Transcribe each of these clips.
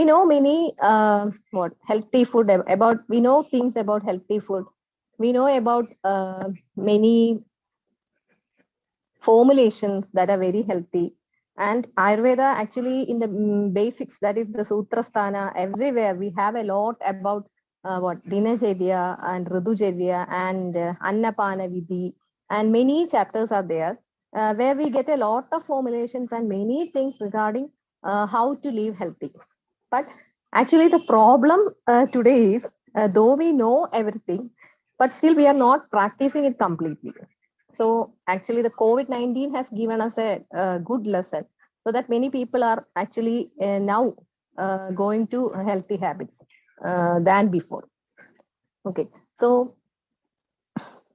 We know many what healthy food about. We know things about healthy food. We know about many formulations that are very healthy. And Ayurveda actually in the basics, that is the Sutrasthana, everywhere we have a lot about what Dinacharya and Ridhucharya and Annapana Vidhi, and many chapters are there where we get a lot of formulations and many things regarding how to live healthy. But actually the problem today is though we know everything, but still we are not practicing it completely. So actually, the COVID-19 has given us a good lesson, so that many people are actually now going to healthy habits than before. Okay, so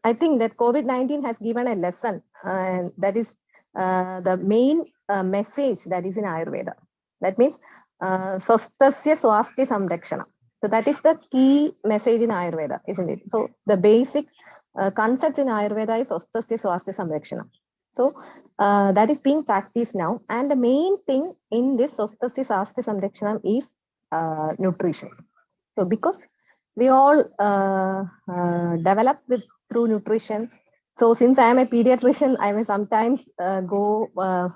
I think that COVID-19 has given a lesson, and that is the main message that is in Ayurveda. That means swasthasya swasthya samrakshana. So that is the key message in Ayurveda, isn't it? So the basic concept in Ayurveda is swasthasya swasthya samrakshana. So that is being practiced now, and the main thing in this swasthasya swasthya samrakshana is nutrition. So because we all develop with through nutrition. So since I am a pediatrician, I may sometimes go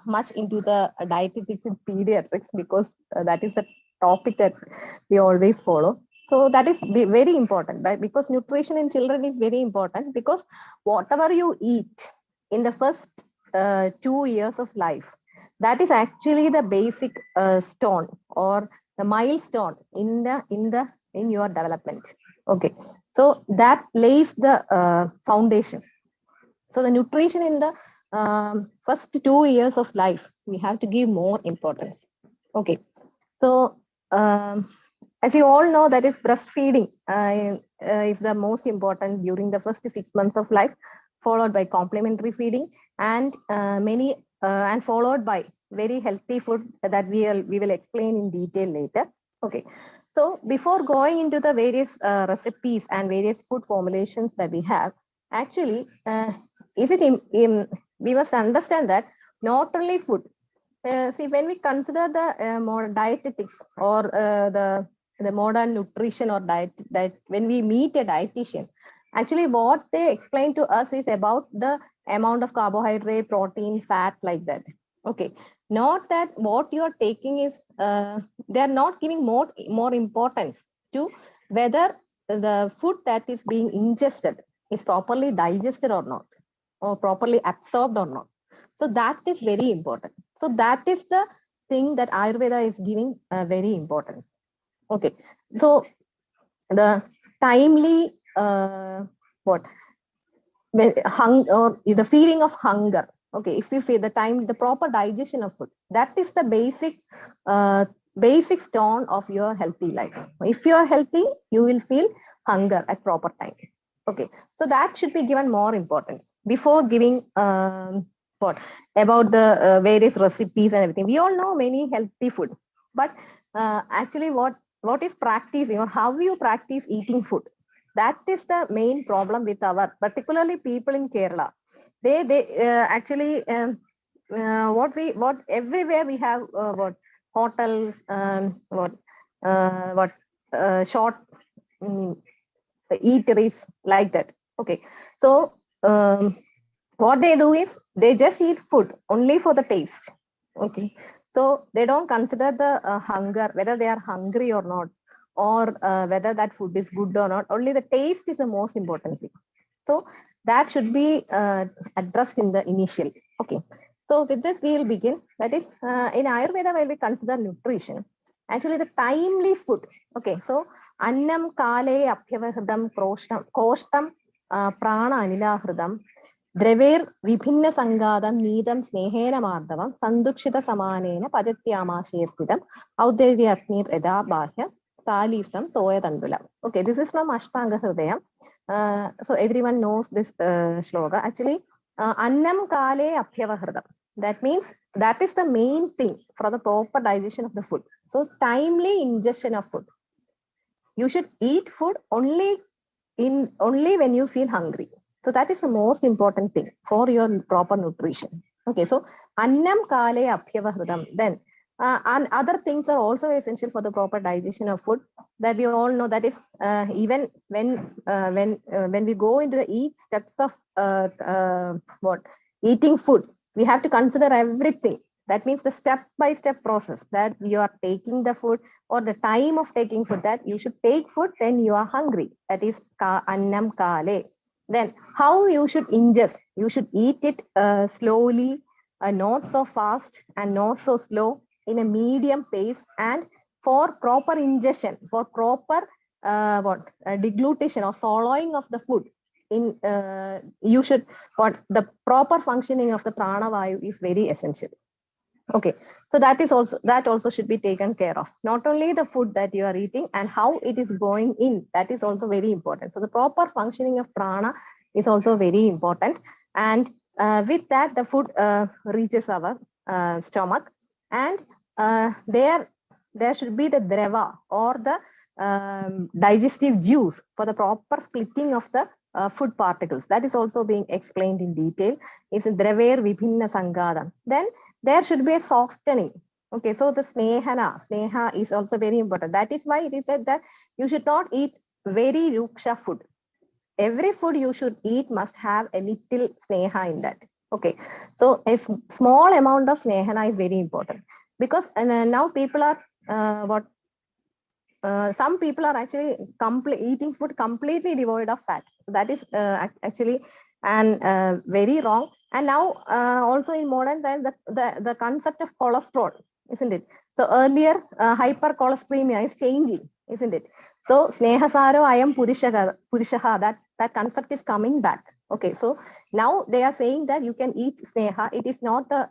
much into the dietetics in pediatrics, because that is the topic that we always follow. So that is very important, but because nutrition in children is very important, because whatever you eat in the first 2 years of life, that is actually the basic stone or the milestone in your development. Okay, so that lays the foundation. So the nutrition in the first 2 years of life, we have to give more importance. Okay, so as you all know, that is breastfeeding is the most important during the first 6 months of life, followed by complementary feeding, and and followed by very healthy food that we will explain in detail later. Okay, so before going into the various recipes and various food formulations that we have, actually, is it we must understand that not only food. See, when we consider the more dietetics or the modern nutrition or diet, that when we meet a dietitian, actually what they explain to us is about the amount of carbohydrate, protein, fat, like that. Okay, not that what you are taking is they are not giving more importance to whether the food that is being ingested is properly digested or not, or properly absorbed or not. So that is very important. So that is the thing that Ayurveda is giving very importance. Okay, so the timely what or the feeling of hunger. Okay, if you feel the proper digestion of food, that is the uh, basic stone of your healthy life. If you are healthy, you will feel hunger at proper time. Okay, so that should be given more importance before giving what about the various recipes and everything. We all know many healthy food, but actually what is practicing or how you practice eating food, that is the main problem with our particularly people in Kerala. They actually what everywhere we have what hotels, what short mm, eateries, like that. Okay, so what they do is they just eat food only for the taste. Okay, so they don't consider the hunger, whether they are hungry or not, or whether that food is good or not. Only the taste is the most important thing. So that should be addressed in the initial. Okay, so with this we will begin. That is in Ayurveda, while we consider nutrition, actually the timely food. Okay, so annam kale apyavahridam koshtam prana anilahridam द्रवेर विभिन्न संगादम नीदम स्नेहेन मार्दवम संदुक्षित समानेन पचत्यामाशये स्थितम औद्योगिक अग्निर यदा बाह्य तालीस्तं तोयतंडुलम. Okay, this is from Ashtanga Hridayam. So everyone knows this shloka. Actually, annam kale apyavahridam. That means that is the main thing for the proper digestion of the food. So timely ingestion of food. You should eat food only when you feel hungry. So that is the most important thing for your proper nutrition. Okay, so annam kale apyavahridam. Then And other things are also essential for the proper digestion of food, that we all know, that is even when we go into the each steps of what eating food, we have to consider everything. That means the step by step process that you are taking the food, or the time of taking food, that you should take food when you are hungry, that is annam kale. Then how you should ingest, you should eat it slowly, not so fast and not so slow, in a medium pace, and for proper ingestion, for proper deglutition or swallowing of the food. In you should, what the proper functioning of the prana vayu is very essential. Okay, so that also should be taken care of. Not only the food that you are eating and how it is going in, that is also very important. So the proper functioning of prana is also very important. And with that, the food reaches our stomach, and there should be the dreva, or the digestive juice, for the proper splitting of the food particles. That is also being explained in detail. It's drever vibhinna sangadam. Then there should be a softening. Okay, so the sneha is also very important. That is why it is said that you should not eat very ruksha food. Every food you should eat must have a little sneha in that. Okay, so a small amount of snehana is very important, because now people are some people are actually eating food completely devoid of fat. So that is actually and very wrong. And now also in modern times, the concept of cholesterol, isn't it? So earlier hypercholesteremia is changing, isn't it? So snehasaro ayam purishaha, that concept is coming back. Okay, so now they are saying that you can eat sneha. It is not the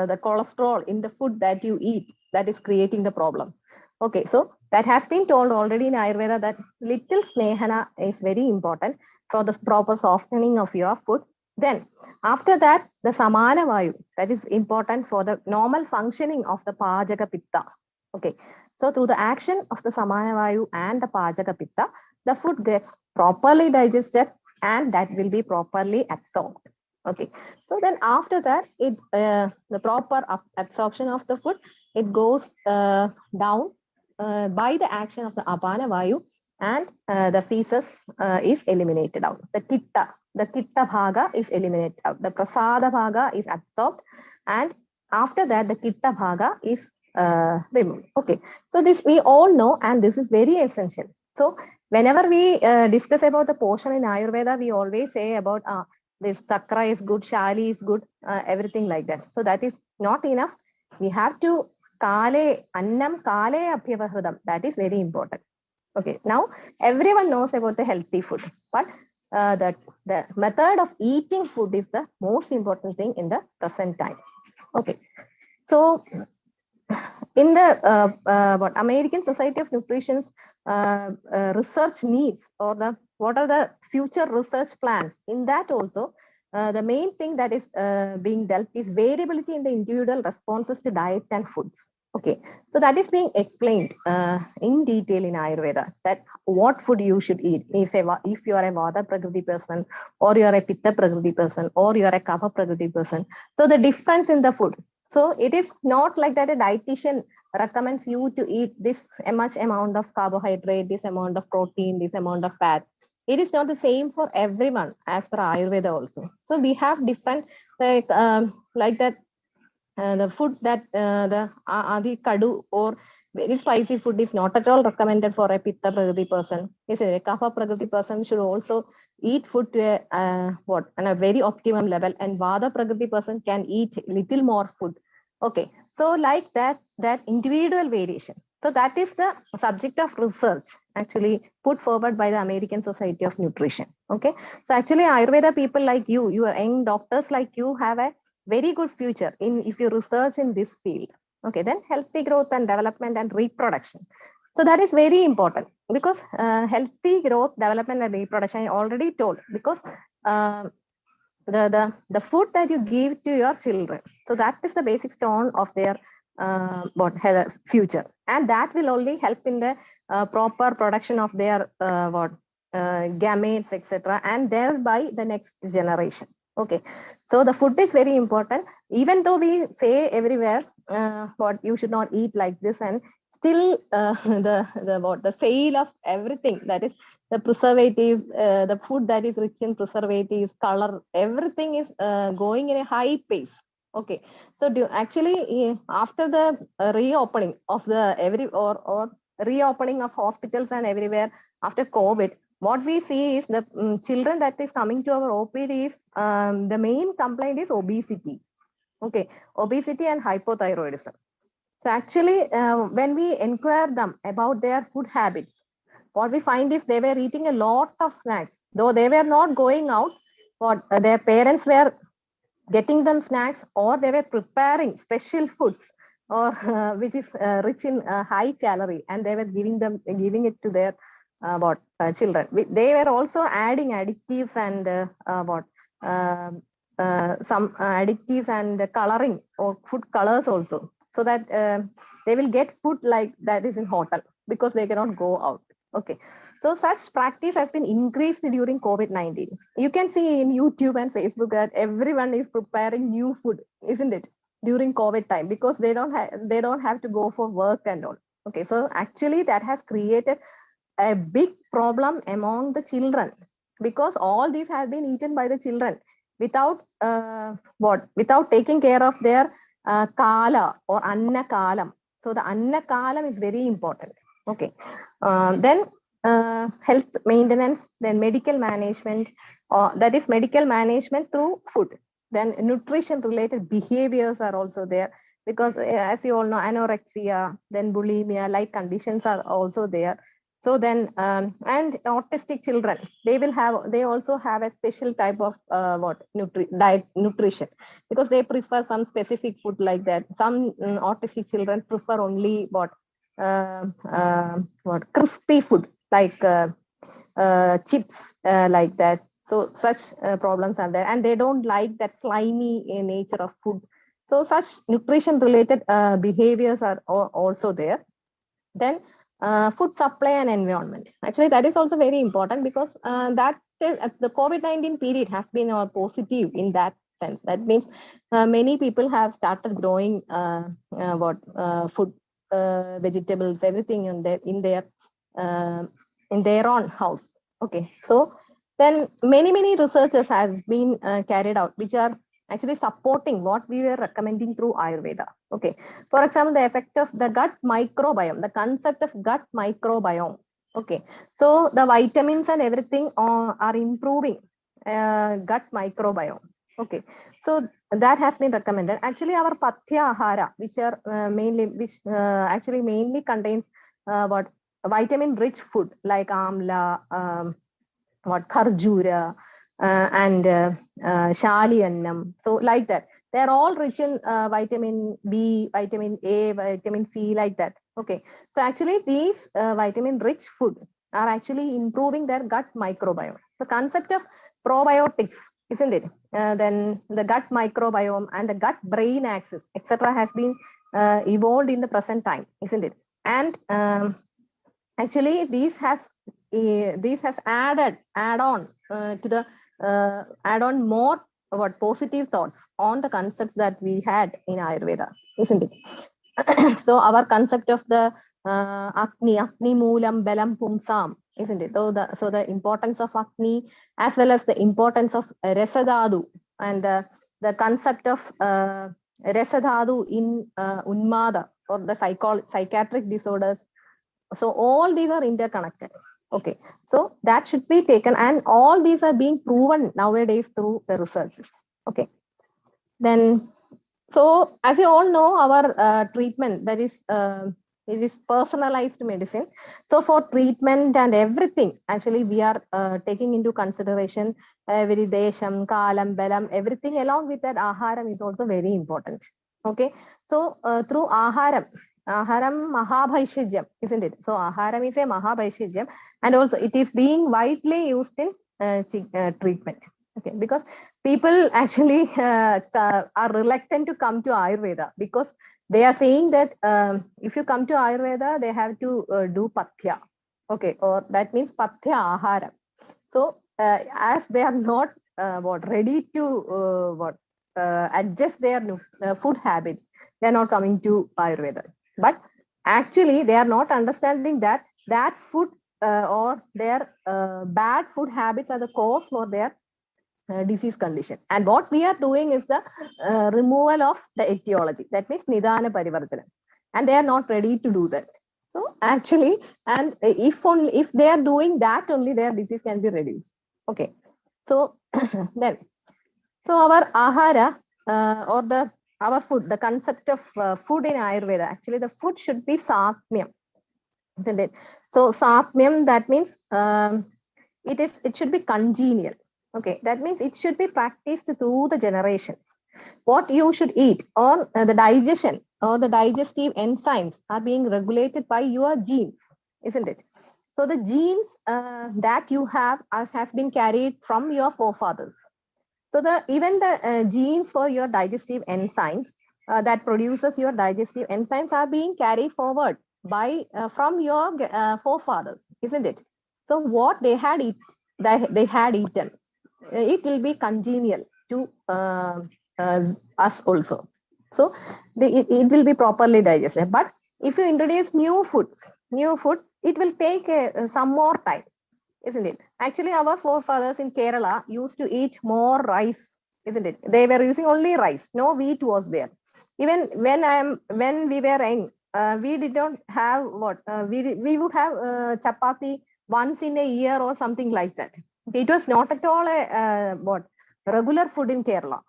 the cholesterol in the food that you eat that is creating the problem. Okay, so that has been told already in Ayurveda, that little snehana is very important for the proper softening of your food. Then after that, the samana vayu, that is important for the normal functioning of the pajaka pitta. Okay, so through the action of the samana vayu and the pajaka pitta, the food gets properly digested, and that will be properly absorbed. Okay, so then after that, the proper absorption of the food, it goes down by the action of the apana vayu, and the feces is eliminated out. The kitta bhaga is eliminated out. The prasada bhaga is absorbed, and after that, the kitta bhaga is removed. Okay, so this we all know, and this is very essential. So whenever we discuss about the Poshan in Ayurveda, we always say about this takra is good, shali is good, everything like that. So that is not enough. We have to kale, annam kale abhyavahridam. That is very important. Okay, now everyone knows about the healthy food, but the method of eating food is the most important thing in the present time. Okay, so in the what American Society of Nutrition's research needs, or the what are the future research plans, in that also the main thing that is being dealt is variability in the individual responses to diet and foods. Okay, so that is being explained in detail in Ayurveda, that what food you should eat if you are a Vata Prakriti person, or you are a Pitta Prakriti person, or you are a Kapha Prakriti person. So the difference in the food. So it is not like that a dietitian recommends you to eat this much amount of carbohydrate, this amount of protein, this amount of fat. It is not the same for everyone as per Ayurveda also. So we have different like that the food that the adi kadu or very spicy food is not at all recommended for a pitta prakriti person. Yes, a kapha prakriti person should also eat food to a what on a very optimum level, and vada prakriti person can eat little more food. Okay, so like that individual variation. So that is the subject of research actually put forward by the American Society of Nutrition. Okay, so actually Ayurveda people like you are young doctors like you have a very good future in if you research in this field. Okay, then healthy growth and development and reproduction. So that is very important, because healthy growth, development, and reproduction I already told, because the food that you give to your children, so that is the basic stone of their future, and that will only help in the proper production of their gametes, etc., and thereby the next generation. Okay, so the food is very important. Even though we say everywhere, what you should not eat like this, and still the sale of everything, that is the preservatives, the food that is rich in preservatives, color, everything is going in a high pace. Okay, so actually after the reopening of the or reopening of hospitals and everywhere after COVID, what we see is the children that is coming to our OPD is the main complaint is obesity. Okay, obesity and hypothyroidism. So actually, when we inquire them about their food habits, what we find is they were eating a lot of snacks, though they were not going out. What their parents were getting them snacks, or they were preparing special foods, or which is rich in high calorie, and they were giving it to their children. They were also adding additives and what some additives and coloring or food colors also, so that they will get food like that is in hotel, because they cannot go out. Okay, so such practice has been increased during COVID-19. You can see in YouTube and Facebook that everyone is preparing new food, isn't it? During COVID time, because they don't have to go for work and all. Okay, so actually that has created a big problem among the children, because all these have been eaten by the children without without taking care of their kala or anna kalam. So the anna kalam is very important. Okay, then health maintenance, then medical management, that is medical management through food. Then nutrition related behaviors are also there, because as you all know, anorexia, then bulimia like conditions are also there. So then and autistic children, they also have a special type of diet nutrition, because they prefer some specific food like that. Some autistic children prefer only what crispy food like chips like that. So such problems are there, and they don't like that slimy nature of food. So such nutrition related behaviors are also there. Then food supply and environment. Actually, that is also very important, because the COVID-19 period has been positive in that sense. That means many people have started growing food, vegetables, everything uh, in their own house. Okay, so then many researches has been carried out, which are actually supporting what we were recommending through Ayurveda. Okay, for example, the effect of the gut microbiome, the concept of gut microbiome. Okay, so the vitamins and everything are improving gut microbiome. Okay, so that has been recommended. Actually, our Pathya Ahara, which actually mainly contains what vitamin rich food like amla, what kharjura, and shaliannam. So like that, they're all rich in vitamin B, vitamin A, vitamin C, like that. Okay, so actually these vitamin rich food are actually improving their gut microbiome. The concept of probiotics, isn't it? Then the gut microbiome and the gut brain axis, etc., has been evolved in the present time, isn't it? And actually this has add on to the add on more what positive thoughts on the concepts that we had in Ayurveda, isn't it? So our concept of the Agni Moolam Belam Pumsam, isn't it? So the importance of Agni, as well as the importance of Resadadu, and the concept of Resadadu in Unmada, or the psychiatric disorders. So all these are interconnected. Okay, so that should be taken, and all these are being proven nowadays through the researches. Okay, then so as you all know, our treatment, that is it is personalized medicine. So for treatment and everything, actually we are taking into consideration every desham, kalam, belam, everything along with that. Aharam is also very important. Okay, so through Aharam Mahabhaishijam, isn't it? So Aharam is a Mahabhaishijam, and also it is being widely used in treatment. Okay, because people actually are reluctant to come to Ayurveda, because they are saying that if you come to Ayurveda, they have to do pathya. Okay, or that means pathya ahara. So as they are not ready to adjust their food habits, they are not coming to Ayurveda. But actually, they are not understanding that food or their bad food habits are the cause for their disease condition. And what we are doing is the removal of the etiology. That means Nidana Parivarjana. And they are not ready to do that. So actually, and if they are doing that, only their disease can be reduced. Okay. So then, so our ahara or our food, the concept of food in Ayurveda, actually the food should be satmyam, isn't it? So satmyam, that means it should be congenial. Okay, that means it should be practiced through the generations. What you should eat, or the digestion or the digestive enzymes are being regulated by your genes, isn't it? So the genes that you have has been carried from your forefathers. So even the genes for your digestive enzymes that produces your digestive enzymes are being carried forward by from your forefathers, isn't it? So what they had eaten, it will be congenial to us also. So it will be properly digested. But if you introduce new food, it will take some more time, isn't it? Actually, our forefathers in Kerala used to eat more rice, isn't it? They were using only rice. No wheat was there. Even when we were young, we did not have we would have chapati once in a year or something like that. It was not at all a regular food in Kerala.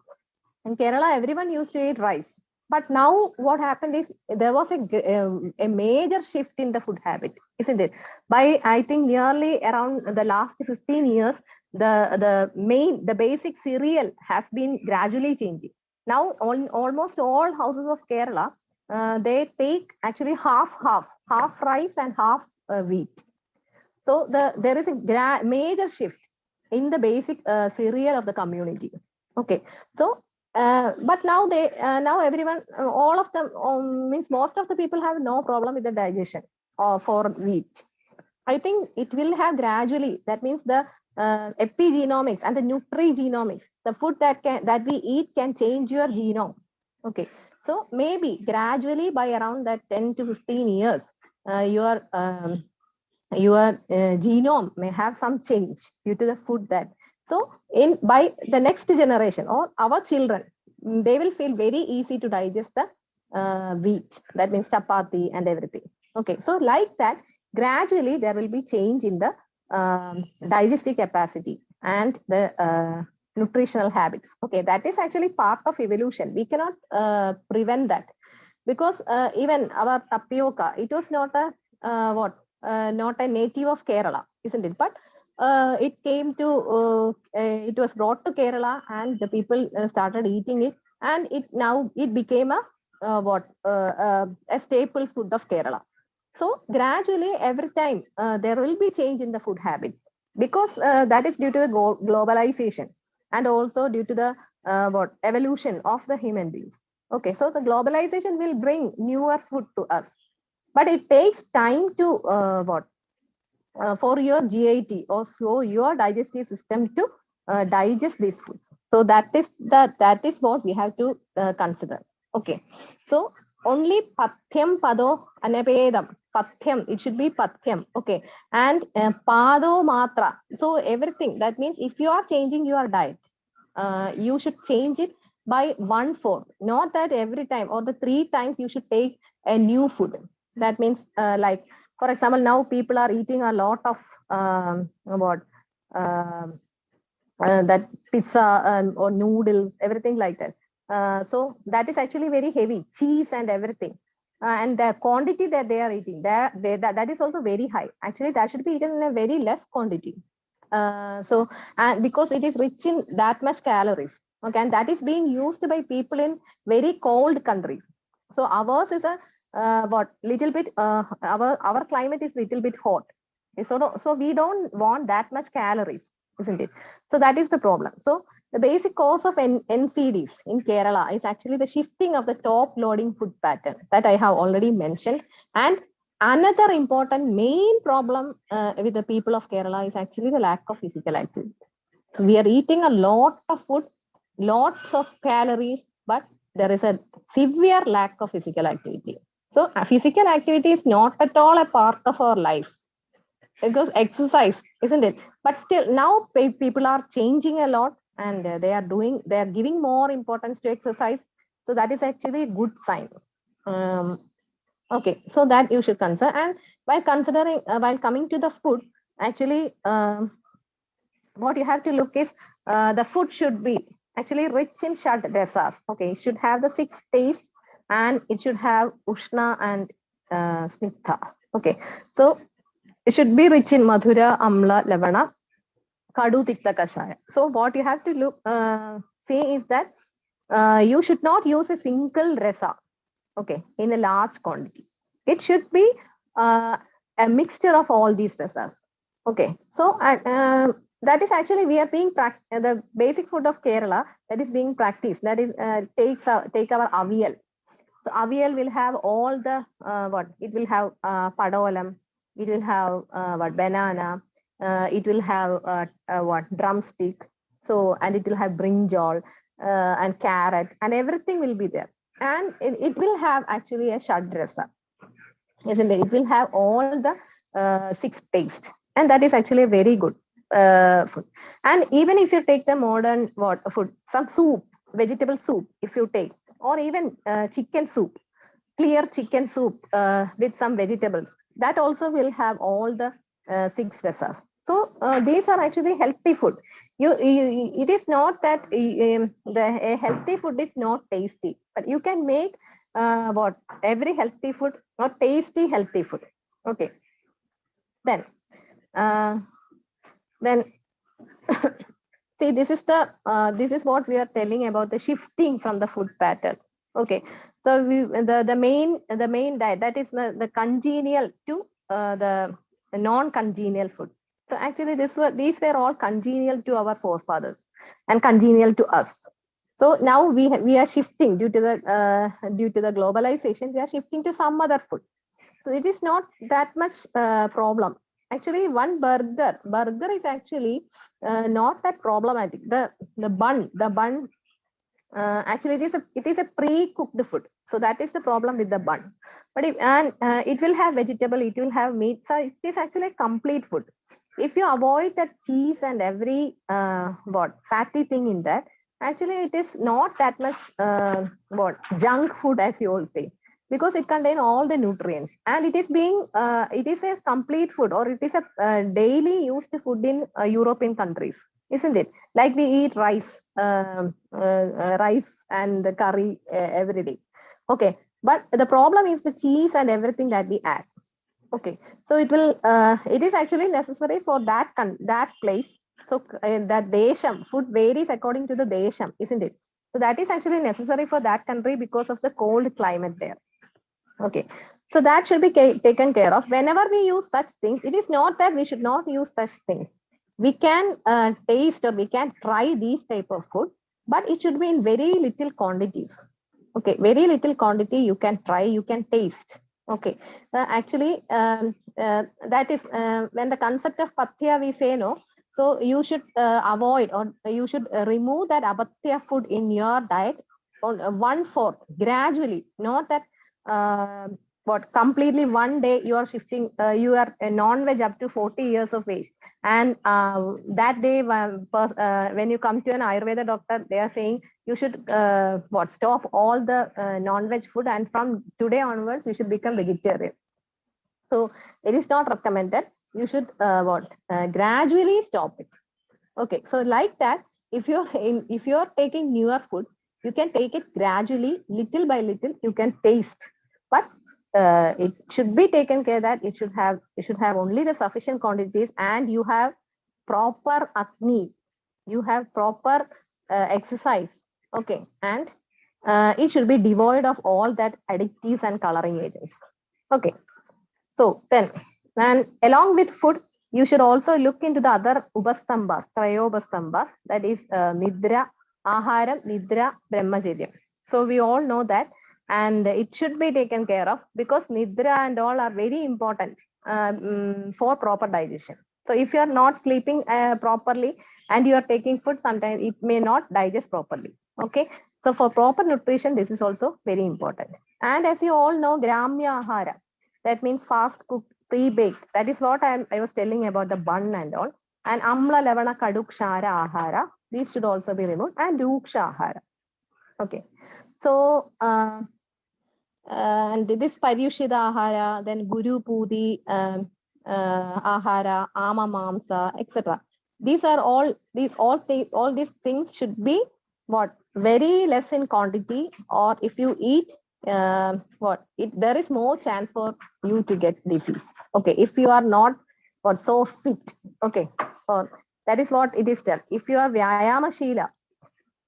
In Kerala, everyone used to eat rice. But now what happened is there was a major shift in the food habit, isn't it? By I think nearly around the last 15 years, the basic cereal has been gradually changing. Now on almost all houses of Kerala, they take actually half rice and half wheat. So there is a major shift in the basic cereal of the community. Okay, so but now now everyone, all of them, means most of the people have no problem with the digestion for wheat. I think it will have gradually. That means the epigenomics and the nutrigenomics, the food that we eat can change your genome. Okay, so maybe gradually by around that 10 to 15 years, your genome may have some change due to the food that. So in by the next generation or our children, they will feel very easy to digest the wheat. That means chapati and everything. Okay, so like that, gradually there will be change in the digestive capacity and the nutritional habits. Okay, that is actually part of evolution. We cannot prevent that, because even our tapioca, it was not a not a native of Kerala, isn't it? But it came to it was brought to Kerala, and the people started eating it, and it became a staple food of Kerala. So gradually, every time there will be change in the food habits, because that is due to the globalization, and also due to the evolution of the human beings. Okay, so the globalization will bring newer food to us, but it takes time to for your GIT or for your digestive system to digest these foods. So that is what we have to consider. Okay, so only pathyam pado anapedam. Pathyam, it should be pathyam. Okay, and pado matra. So everything, that means if you are changing your diet, you should change it by 1/4. Not that every time or the 3 times you should take a new food. That means like, for example, now people are eating a lot of that pizza or noodles, everything like that. So that is actually very heavy, cheese and everything. And the quantity that they are eating, that is also very high. Actually, that should be eaten in a very less quantity. So, and because it is rich in that much calories, okay, and that is being used by people in very cold countries. So ours is a little bit our climate is little bit hot, so we don't want that much calories, isn't it? So that is the problem. So the basic cause of NCDs in Kerala is actually the shifting of the top loading food pattern that I have already mentioned. And another important main problem with the people of Kerala is actually the lack of physical activity. We are eating a lot of food, lots of calories, but there is a severe lack of physical activity. So physical activity is not at all a part of our life, because exercise, isn't it? But still now people are changing a lot, and they are giving more importance to exercise. So that is actually a good sign. um, okay, so that you should consider. And while considering, while coming to the food, actually, what you have to look is, the food should be actually rich in shad rasas. Okay, it should have the six taste, and it should have ushna and snigdha. Okay, so it should be rich in madhura, amla, lavana, kadu, tikta, kashaya. So what you have to look see is that you should not use a single rasa, okay, in a large quantity. It should be uh, a mixture of all these rasas. Okay, so that is actually we are being the basic food of Kerala that is being practiced. That is take our avial. So avial will have all the what it will have, padolam, it will have what banana, it will have what drumstick. So and it will have brinjal and carrot, and everything will be there. And it will have actually a shadrasa, isn't it? It will have all the six taste, and that is actually a very good food. And even if you take the modern what food, some soup, vegetable soup, if you take, or even chicken soup, clear chicken soup with some vegetables, that also will have all the six rasas. So these are actually healthy food. It is not that a healthy food is not tasty, but you can make what every healthy food or tasty healthy food. Okay, then uh, then see, this is what we are telling about the shifting from the food pattern. Okay, so the main diet, that is the congenial to the non-congenial food. So actually, these were all congenial to our forefathers and congenial to us. So now we are shifting due to the globalization. We are shifting to some other food. So it is not that much problem. Actually, one burger is actually not that problematic. The bun actually it is a pre-cooked food. So that is the problem with the bun. But it will have vegetable, it will have meat. So it is actually a complete food. If you avoid that cheese and every what fatty thing in that, actually it is not that much what junk food, as you all say, because it contains all the nutrients, and it is a complete food, or it is a daily used food in European countries, isn't it? Like we eat rice and the curry every day. Okay, but the problem is the cheese and everything that we add. Okay, so it is actually necessary for that place. So that desham food varies according to the desham, isn't it? So that is actually necessary for that country because of the cold climate there. Okay, so that should be taken care of. Whenever we use such things, it is not that we should not use such things. We can taste, or we can try these type of food, but it should be in very little quantities. Okay, very little quantity you can try, you can taste. Okay, actually, that is when the concept of pathya we say no. So you should avoid, or you should remove that apathya food in your diet on one fourth gradually. Not that uh, what completely one day you are shifting, you are a non-veg up to 40 years of age, and that day when you come to an Ayurveda doctor, they are saying you should what stop all the non-veg food, and from today onwards you should become vegetarian. So it is not recommended. You should gradually stop it. Okay, so like that, if you're taking newer food, you can take it gradually, little by little. You can taste, but it should be taken care that it should have only the sufficient quantities, and you have proper agni, you have proper exercise. Okay, and it should be devoid of all that additives and coloring agents. Okay, so then, and along with food, you should also look into the other upastambhas, trayopastambhas, that is nidra, aharam, nidra, brahmacharya. So we all know that, and it should be taken care of, because nidra and all are very important for proper digestion. So if you are not sleeping properly and you are taking food, sometimes it may not digest properly. Okay. So for proper nutrition, this is also very important. And as you all know, Gramya Ahara, that means fast cooked, pre-baked. That is what I was telling about the bun and all. And Amla Lavana Kaduk Shara Ahara, these should also be removed. And Duksha Ahara. Okay. So, and this Paryushida Ahara, then Guru Pudi Ahara, Ama Mamsa, etc. These are all these things should be what very less in quantity, or if you eat there is more chance for you to get disease. Okay, if you are not so fit. Okay, or that is what it is done. If you are Vyayama Shila,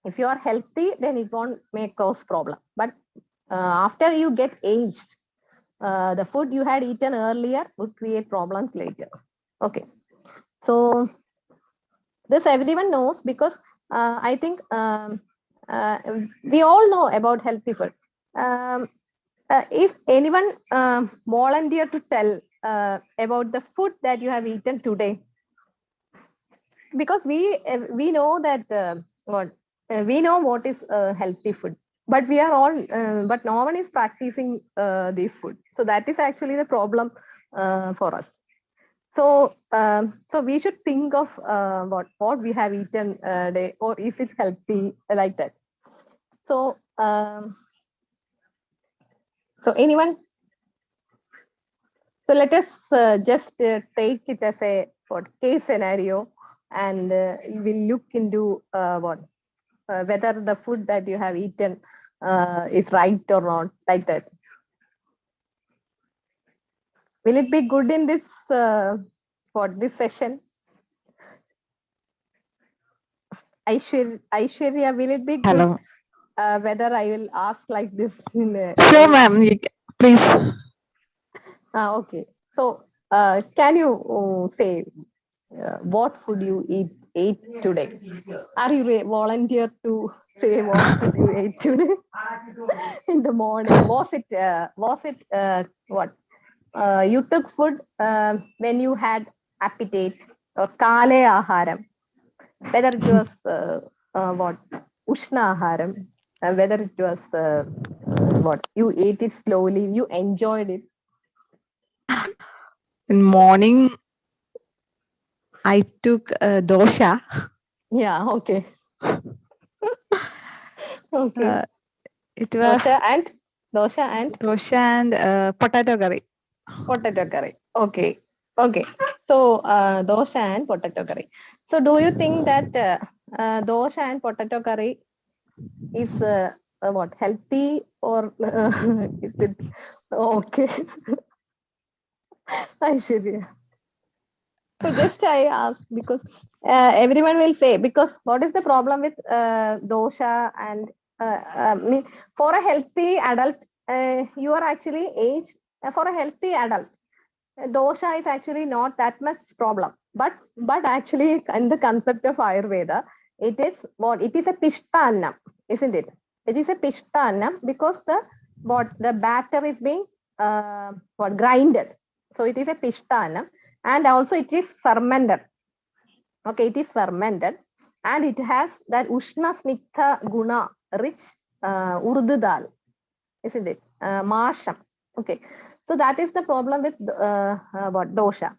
if you are healthy, then it won't make cause problem. But after you get aged, the food you had eaten earlier would create problems later. Okay, so this everyone knows because I think we all know about healthy food. If anyone volunteer to tell about the food that you have eaten today, because we know that we know what is healthy food, but we are all but no one is practicing this food. So that is actually the problem for us. So so we should think of what we have eaten day, or if it's healthy like that. So so anyone, so let us just take it as a case scenario, and we'll look into whether the food that you have eaten is right or not, like that. Will it be good in this this session? Aishwarya, will it be good? Hello. Whether I will ask like this in Sure, ma'am. Please. Okay. So can you say what food you ate today? Are you volunteer to say what food you ate today in the morning? Was it what you took food when you had appetite, or kale aharam, whether it was what ushna aharam, whether it was what you ate it slowly, you enjoyed it. In morning, I took dosha. Yeah, okay. Okay. It was Dosha and dosha and potato curry. potato curry. Okay. Okay. So dosha and potato curry. So do you think that dosha and potato curry is what healthy, or is it okay? Aishwarya. So just I ask because everyone will say, because what is the problem with dosha and for a healthy adult, you are actually aged for a healthy adult. Dosha is actually not that much problem, but actually in the concept of Ayurveda, it is what it is a pishtannam, isn't it? It is a pishtannam because the batter is being grinded, so it is a pishtannam, and also it is fermented. Okay, it is fermented, and it has that ushna sniktha guna rich urdu dal, isn't it? Masham. Okay, so that is the problem with what dosha,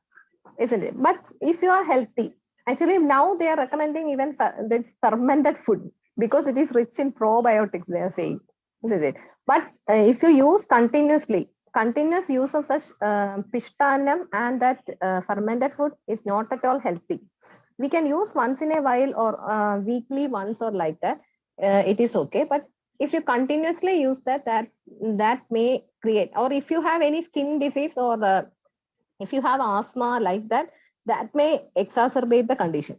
isn't it? But if you are healthy, actually now they are recommending even this fermented food because it is rich in probiotics. They are saying, isn't it? But if you use continuous use of such pishtannam and that fermented food is not at all healthy. We can use once in a while, or weekly once, or like that. It is okay, but if you continuously use that may create, or if you have any skin disease, or if you have asthma, like that may exacerbate the condition,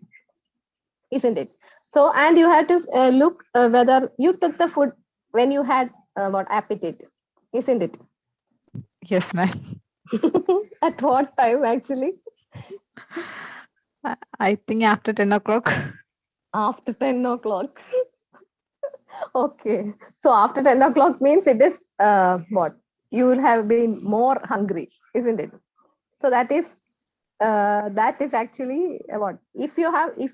isn't it? So, and you have to look whether you took the food when you had what appetite, isn't it? Yes, ma'am. At what time actually? I think after 10 o'clock. After 10 o'clock. Okay, so after 10 o'clock means it is what you will have been more hungry, isn't it? So that is that is actually what if you have if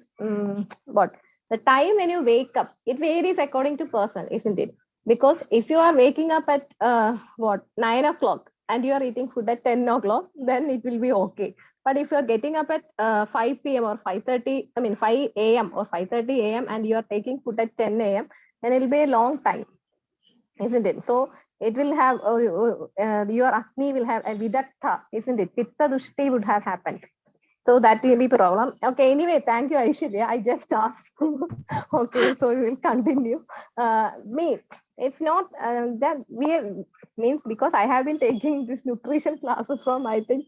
what the time when you wake up, it varies according to person, isn't it? Because if you are waking up at what 9 o'clock and you are eating food at 10 o'clock, then it will be okay. But if you are getting up at 5 p.m. or 5:30, I mean 5 a.m. or 5:30 a.m. and you are taking food at 10 a.m., then it will be a long time, isn't it? So it will have your Agni will have a vidaktha, isn't it? Pitta dushti would have happened. So that will be problem. Okay, anyway, thank you, Aishwarya. I just asked. Okay, so we will continue. Me, it's not that we means because I have been taking this nutrition classes from I think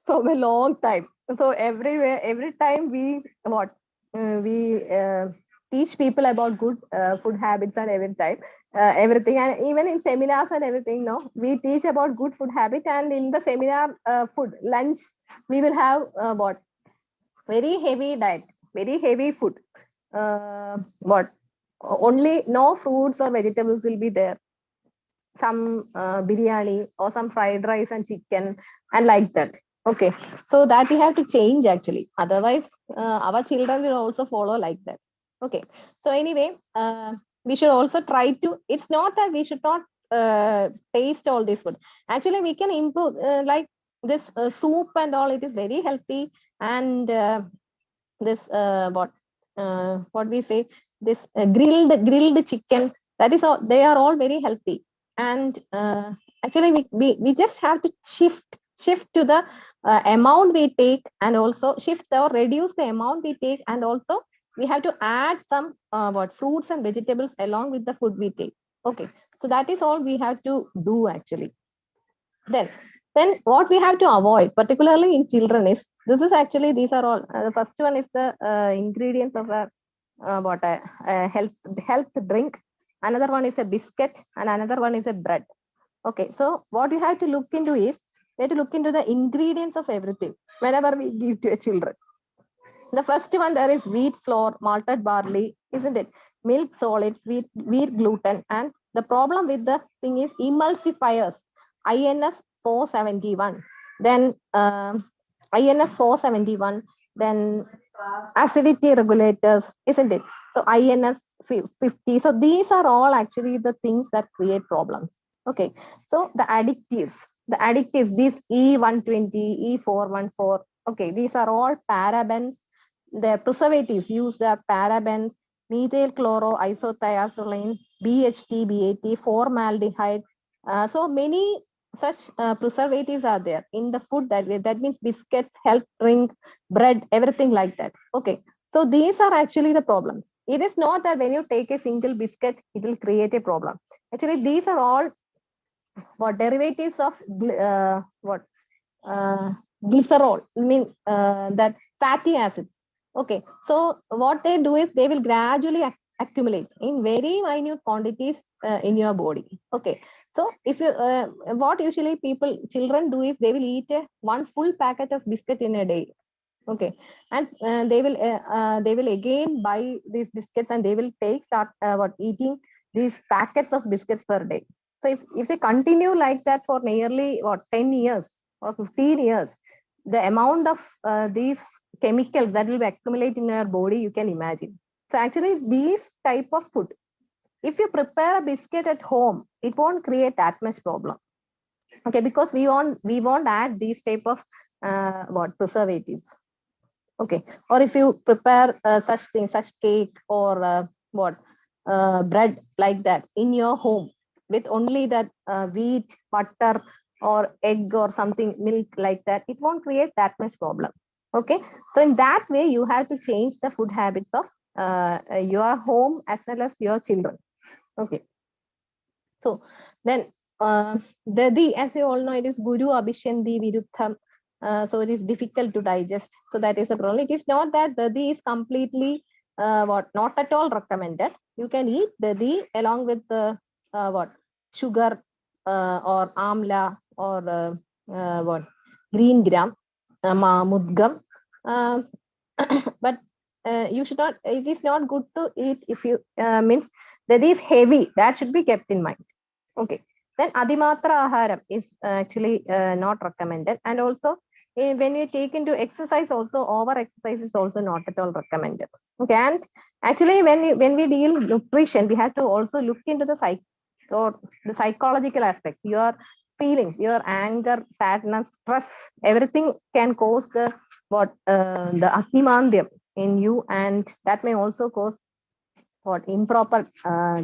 from a long time. So everywhere, every time we what we teach people about good food habits and every time everything, and even in seminars and everything. No, we teach about good food habit, and in the seminar food lunch we will have what very heavy diet, very heavy food. What only no fruits or vegetables will be there. Some biryani or some fried rice and chicken and like that. Okay, so that we have to change actually. Otherwise, our children will also follow like that. Okay, so anyway, we should also try to. It's not that we should not taste all this food. Actually, we can improve like this soup and all. It is very healthy, and this what we say this grilled chicken, that is all, they are all very healthy. And actually we just have to shift to the amount we take, and also shift or reduce the amount we take, and also we have to add some what fruits and vegetables along with the food we take. Okay, so that is all we have to do actually. Then what we have to avoid, particularly in children, is this is actually these are all. The first one is the ingredients of a what a health drink. Another one is a biscuit, and another one is a bread. Okay, so what you have to look into is we have to look into the ingredients of everything whenever we give to a children. The first one there is wheat flour, malted barley, isn't it? Milk solids, wheat gluten, and the problem with the thing is emulsifiers, INS 471. Then INS 471. Then acidity regulators, isn't it? So INS 50. So these are all actually the things that create problems. Okay. So the additives, these E120, E414. Okay, these are all parabens. Their preservatives use their parabens, methyl chloroisothiazoline, BHT, BAT, formaldehyde. So many such preservatives are there in the food that means biscuits, health drink, bread, everything like that. Okay, so these are actually the problems. It is not that when you take a single biscuit, it will create a problem. Actually, these are all what derivatives of what glycerol, I mean that fatty acids. Okay, so what they do is they will gradually accumulate in very minute quantities in your body. Okay, so if you what usually children do is they will eat one full packet of biscuit in a day. Okay, and they will again buy these biscuits, and they will start what eating these packets of biscuits per day. So if they continue like that for nearly what 10 years or 15 years, the amount of these chemicals that will accumulate in your body, you can imagine. So actually these type of food, if you prepare a biscuit at home, it won't create that much problem. Okay, because we won't add these type of what preservatives. Okay, or if you prepare such things, such cake or what bread like that in your home with only that wheat, butter, or egg or something, milk like that, it won't create that much problem. Okay, so in that way you have to change the food habits of your home as well as your children. Okay, so then Dadi, as you all know, it is Guru Abhishyandi Viruddham. So it is difficult to digest. So that is a problem. It is not that Dadi is completely not at all recommended. You can eat Dadi along with the what sugar or amla or what green gram, mudgam. Uh, but you should not. It is not good to eat if you means that is heavy. That should be kept in mind. Okay. Then Adimatra Aharam is actually not recommended. And also when you take into exercise also, over exercise is also not at all recommended. Okay, and actually when we deal nutrition, we have to also look into the or the psychological aspects, your feelings, your anger, sadness, stress, everything can cause the the akimandhyam in you, and that may also cause improper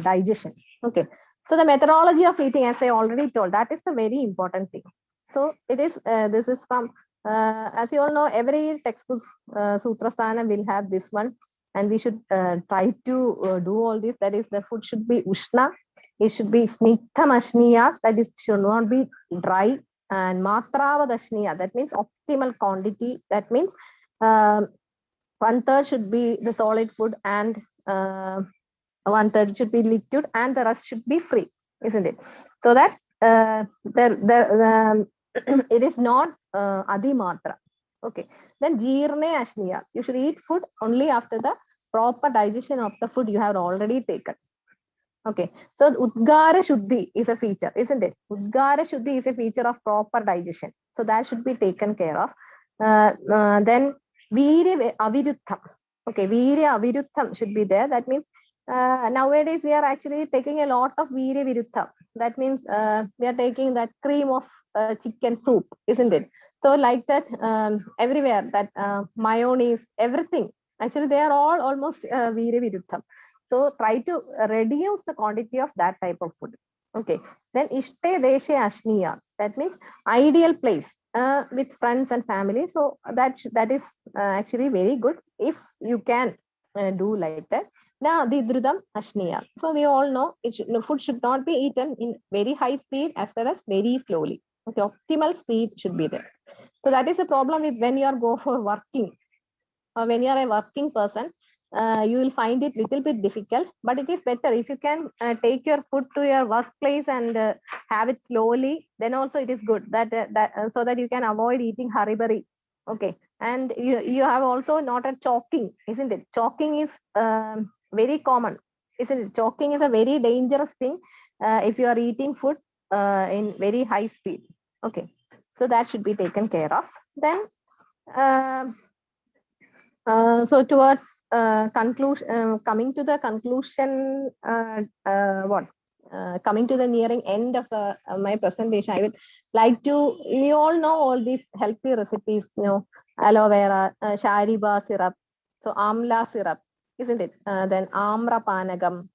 digestion. Okay, so the methodology of eating, as I already told, that is the very important thing. So it is this is from as you all know, every textbook sutrasthana will have this one, and we should try to do all this. That is, the food should be ushna, it should be snigdham ashniya, that is, should not be dry, and matravadashniya, that means optimal quantity, that means um, one third should be the solid food, and one third should be liquid, and the rest should be free, isn't it? So that it is not adimatra. Okay, then jirne ashniya, you should eat food only after the proper digestion of the food you have already taken. Okay, so Udgara Shuddhi is a feature, isn't it? Udgara Shuddhi is a feature of proper digestion. So that should be taken care of. Then Virya Avirutham. Okay, Virya Avirutham should be there. That means nowadays we are actually taking a lot of Virya Virutham. That means we are taking that cream of chicken soup, isn't it? So like that, everywhere, that mayonnaise, everything. Actually, they are all almost Virya Virutham. So try to reduce the quantity of that type of food. Okay. Then Ishte Deshe Ashniya. That means ideal place with friends and family. So that is actually very good if you can do like that. Now the Drudam Ashniya. So we all know food should not be eaten in very high speed as well as very slowly. Okay, optimal speed should be there. So that is a problem with when you are go for working, or when you are a working person, you will find it little bit difficult, but it is better if you can take your food to your workplace and have it slowly, then also it is good, so that you can avoid eating hurry. Okay, and you have also not a choking, isn't it? Choking is very common, isn't it? Choking is a very dangerous thing if you are eating food in very high speed. Okay, so that should be taken care of. Then so towards conclusion, coming to the conclusion, coming to the nearing end of my presentation, I would like to, we all know all these healthy recipes, aloe vera, shariba syrup, so amla syrup, isn't it? Then amra panagam,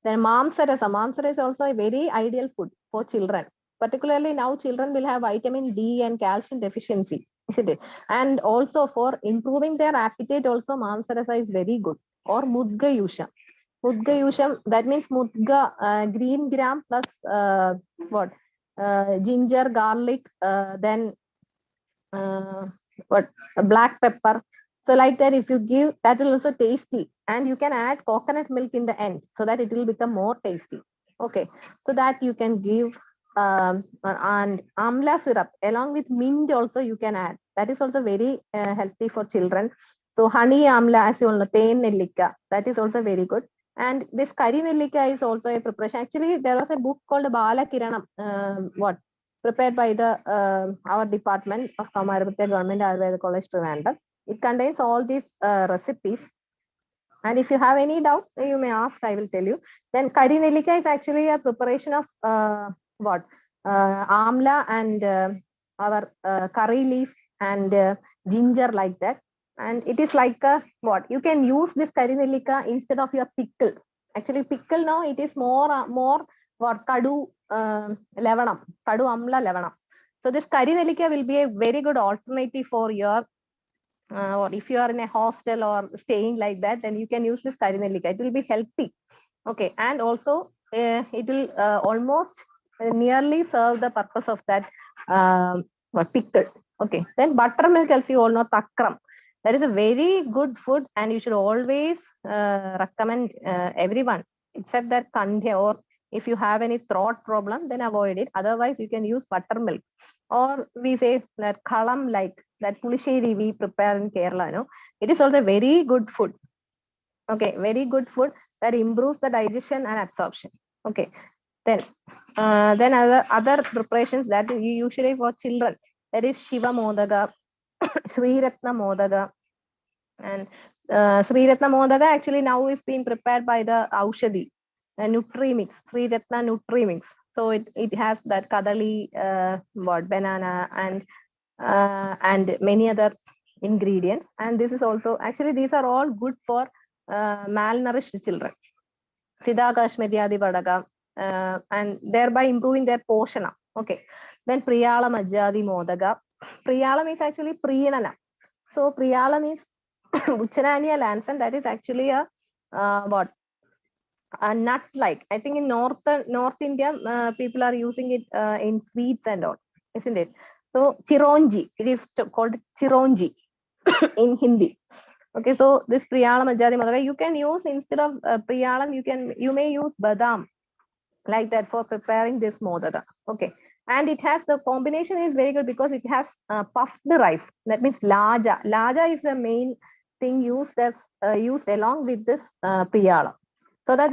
then mamsarasa. Mamsarasa is also a very ideal food for children. Particularly now, children will have vitamin D and calcium deficiency, isn't it? And also for improving their appetite, also mamsarasa is very good. Or mudga yusha. Mudga yusham, that means mudga, green gram plus what? Ginger, garlic, then what? Black pepper. So like that, if you give, that will also tasty, and you can add coconut milk in the end so that it will become more tasty. Okay, so that you can give, and amla syrup along with mint also you can add. That is also very healthy for children. So honey amla, as you all know, teen nellika, that is also very good. And this curry nellika is also a preparation. Actually, there was a book called Bala Kiranam. Prepared by the our department of Kamarapatya Government Ayurveda College, Trivandrum. It contains all these recipes. And if you have any doubt, you may ask, I will tell you. Then Kari Nelika is actually a preparation of amla and our curry leaf and ginger, like that. And it is like a, you can use this Kari Nelika instead of your pickle. Actually, pickle now, it is more kadu levanam, kadu amla levanam. So this Kari Nelika will be a very good alternative for your or if you are in a hostel or staying like that, then you can use this curry nellika. It will be healthy. Okay, and also it will almost nearly serve the purpose of that pickle. Okay, then buttermilk, as you all know, takram. That is a very good food, and you should always recommend everyone, except that kandhya, or if you have any throat problem, then avoid it. Otherwise, you can use buttermilk, or we say that kalam, like that pulisheri we prepare in Kerala. It is also very good food. Okay, very good food that improves the digestion and absorption. Okay, then other preparations that you usually for children, that is shiva modaga, Sri Ratna Modaka. And Sri Ratna Modaka actually now is being prepared by the Aushadi, Nutri Mix, Sri Ratna Nutri Mix. So it has that kadali, banana, and many other ingredients. And this is also, actually, these are all good for malnourished children. Siddha Kashmiriadi Vadaga, and thereby improving their poshana. Okay. Then Priyala Majjadi Modaga. Priyalam is actually Priyanana. So Priyalam is Uchanania Lanson, that is actually a a nut like. I think in North India, people are using it in sweets and all, isn't it? So Chironji, it is called Chironji in Hindi. Okay, so this Priyalam Ajadi Madara, you can use instead of Priyalam, you may use Badam like that for preparing this modaka. Okay, and it has, the combination is very good because it has puffed rice. That means laja. Laja is the main thing used along with this priyala, so that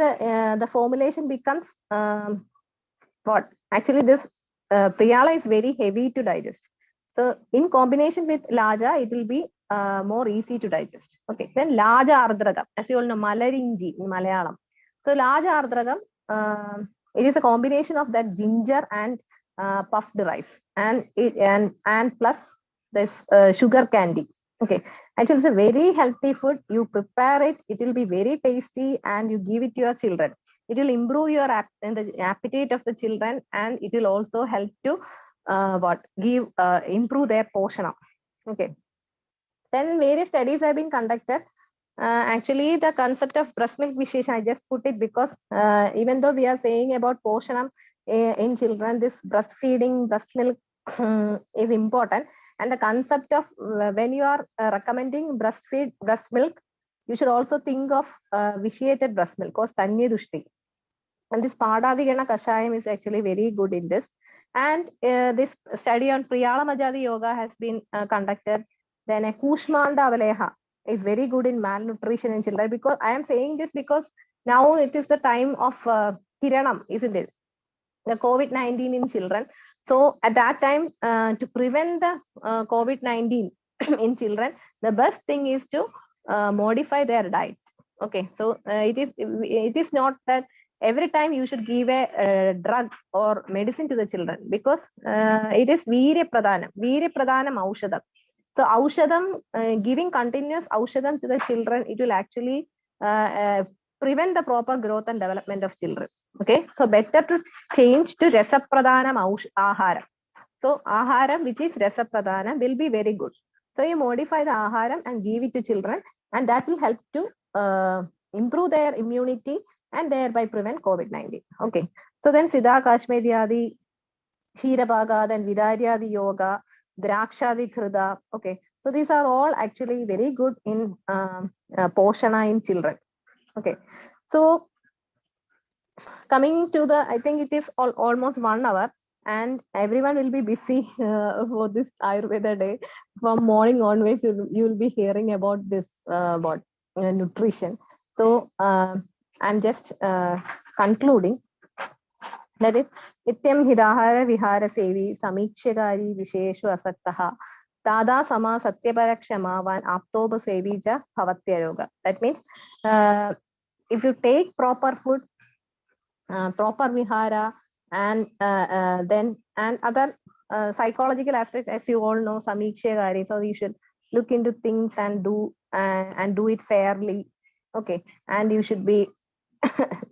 the formulation becomes what? Actually, this priyala is very heavy to digest. So in combination with laja, it will be more easy to digest. Okay, then laja ardragam, as you all know, malarinji in Malayalam. So laja ardragam, it is a combination of that ginger and puffed rice, and plus this sugar candy. Okay, actually, it's a very healthy food. You prepare it; it will be very tasty, and you give it to your children. It will improve your the appetite of the children, and it will also help to improve their portion. Okay. Then various studies have been conducted. Actually, the concept of breast milk vishesha, I just put it because even though we are saying about poshanam in children, this breastfeeding, breast milk is important. And the concept of when you are recommending breast milk, you should also think of vitiated breast milk or Stanya Dushti. And this Padadigana Kashayam is actually very good in this. And this study on Priyala Majadi Yoga has been conducted. Then a Kushmanda Avaleha is very good in malnutrition in children. Because I am saying this because now it is the time of Kiranam, isn't it? The COVID-19 in children. So at that time, to prevent the COVID-19 in children, the best thing is to modify their diet. Okay, so it is not that every time you should give a drug or medicine to the children, because it is Virya Pradhanam Aushadam. So Aushadam, giving continuous Aushadam to the children, it will actually prevent the proper growth and development of children. Okay, so better to change to Rasapradhanam Ahara. So Aharam, which is Rasapradhanam, will be very good. So you modify the Aharam and give it to children, and that will help to improve their immunity and thereby prevent COVID-19. Okay, so then Siddha Kashmiriadi, Shirabhaga, then Vidaryadi Yoga, Drakshadi Krida. Okay, so these are all actually very good in Poshana in children. Okay, so coming to the, I think it is almost 1 hour, and everyone will be busy for this Ayurveda day. From morning onwards, you will be hearing about this nutrition. So I'm just concluding. That is, Nityam Hidahara Vihara Sevi Samikshagari Visheshu Asaktaha Tada Sama Satyaparaksamavan Aptoba Sevija Bhavatya Yoga. That means if you take proper food, proper vihara, and then and other psychological aspects, as you all know, Samikshagari. So you should look into things and do it fairly. Okay, and you should be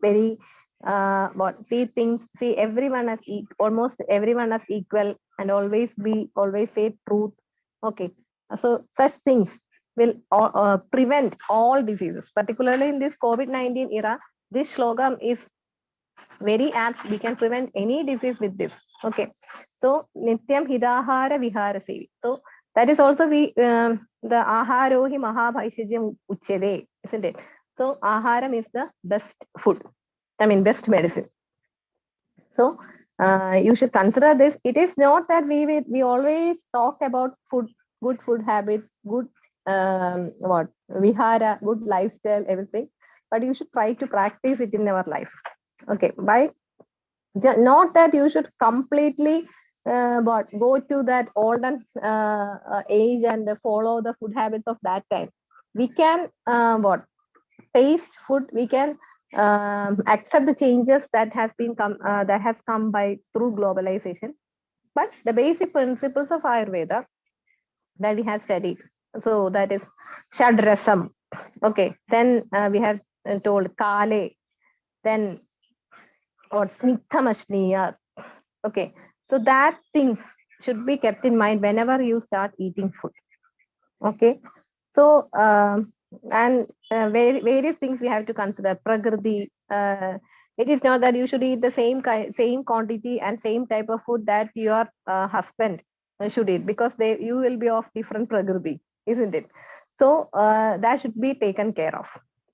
very see everyone as almost everyone as equal, and always say truth. Okay, so such things will prevent all diseases, particularly in this COVID-19 era. This slogan is very apt. We can prevent any disease with this. Okay, so Nityam Hidahara Vihara Sevi. So that is also the Aharohi Mahabhaishajam Uchede, isn't it? So Aharam is the best food. I mean, best medicine. So you should consider this. It is not that we always talk about food, good food habits, good vihara, good lifestyle, everything, but you should try to practice it in our life. Okay, by not that you should completely what go to that olden age and follow the food habits of that time. We can what taste food. We can accept the changes that has come by through globalization. But the basic principles of Ayurveda that we have studied. So that is Shadrasam. Okay. Then we have told Kale. Then what Snigdhamashniya. Okay. So that things should be kept in mind whenever you start eating food. Okay. So and various things we have to consider. Prakriti. It is not that you should eat the same quantity and same type of food that your husband should eat, because you will be of different prakriti, isn't it? So that should be taken care of.